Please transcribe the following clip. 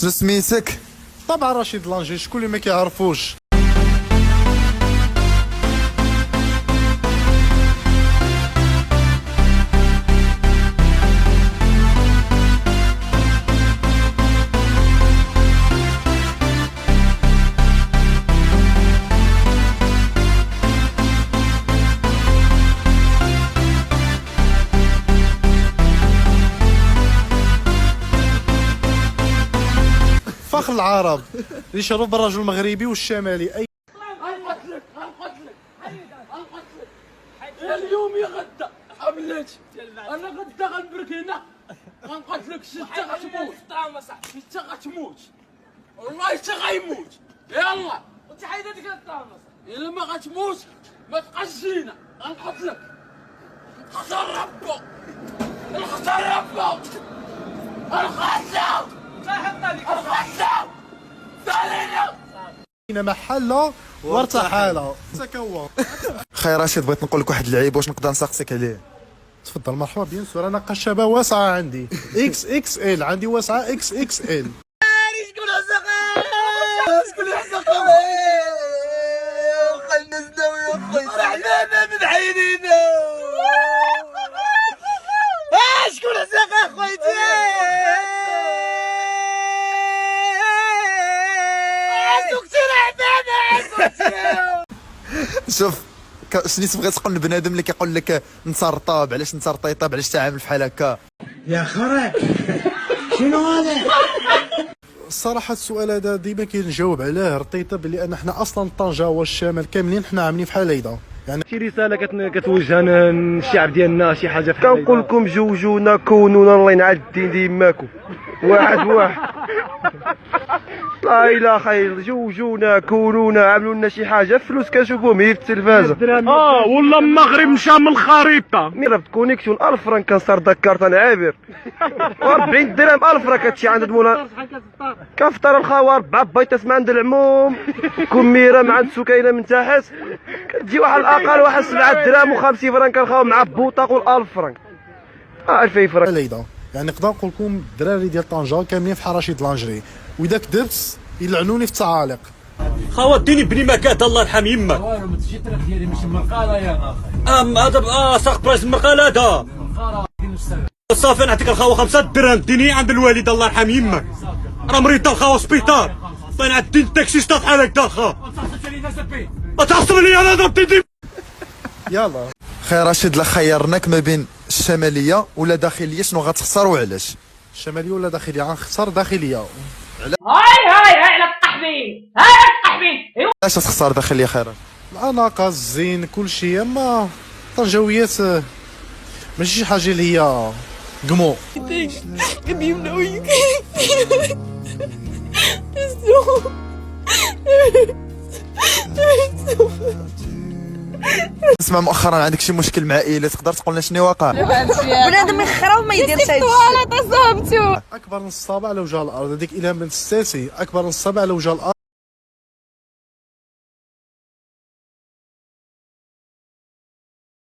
شنو سميتك؟ طبعا رشيد لانجي، شكون اللي ما كيعرفوش. فخر العرب اللي شرف بالرجل المغربي والشمالي. اي غنقتلك اليوم يا غدا بلاتي، انا غدا غنبرك هنا غنقتلك. حتى غتموت حتى غتموت والله حتى غيموت. يلا انت حيدتك الطامس، الا ما غتموت ما تبقاش زينه غنقتلك. خسر ربو الخسر ربو الخسر الخسر سالينا محله وارتحاله. تكون خير رشيد، بغيت نقول لك واحد اللعيب، واش نقدر نسقسيك عليه؟ تفضل. مرحبا بيان سور. انا قشابه واسعه عندي اكس اكس ال، عندي واسعه اكس اكس ال. شكون يحزق خلينا نزداو يا خويا رحمانا من عينينا. شكون حزق اخويتي؟ سكتي رحمانا شوف شنو تبغي تقول لبنادم اللي كيقول لك نترطاب، علاش نترطيطاب، علاش تعامل بحال هكا؟ يا خرا شنو هذا؟ الصراحه السؤال هذا ديما كنجاوب عليه رطيطه، بلي ان حنا اصلا طنجه والشمال كاملين حنا عاملين بحال هيدا. يعني شي رساله كتوجه للشعب ديالنا، شي حاجه بحال كنقول لكم جوجونا كونونا الله ينعل الدين ديماكم واحد لا اله خير، جوجونا كونونا عملوا لنا شي حاجه، فلوس كنشوفوهم هي في التلفازه. والله المغرب مشى من الخريطه. ميرا كونيكسيون 1000 فرنك كنصار داك كارطان عابر و40 درهم 1000 راه كتشي عند مولا كنفطر الخوا 4 بيطاس من عند العموم، كميره مع عند سكينه من تحت، كتجي واحد الاقل واحد 7 درهم و50 فرنك الخوا مع بوطاق و 1000 فرنك 2000 فرنك بحال هيدا. يعني نقدر نقول لكم الدراري ديال طنجه كاملين في رشيد لانجري، واذا كذبت يلعنوني في التعاليق. خاوة اديني بني مكات الله يرحم يمك. والو ما تجي الطريق ديالي ماشي مرقاله يا اخي. هذا ساق برايس المرقال هذا صافي. نعطيك الخاوة 5 درهم ديني عند الوالد الله يرحم يمك، راه مريضه الخاوة سبيطار. طين عاد الدين التاكسيست بحال هكا الخا ما تعصب لي انا ضربتي. يلا خير رشيد، لا خيرناك ما بين الشماليه ولا داخليه، شنو غتختار وعلاش؟ الشماليه ولا داخليه؟ غنختار داخليه. هاي على الطحبين، هاي على الطحبين. علاش تختار داخليه خير؟ الاناقه الزين كل شيء، اما طنجاويات ماشي شي حاجه اللي هي قمو. نسمع مؤخرا عندك شي مشكل مع عائله، تقدر تقول لنا شنو واقع؟ بنادم يخرب ما يديرش هادشي. اكبر نصابه على وجه الارض، هذيك الهام بنت الساسي اكبر نصابه على وجه الارض.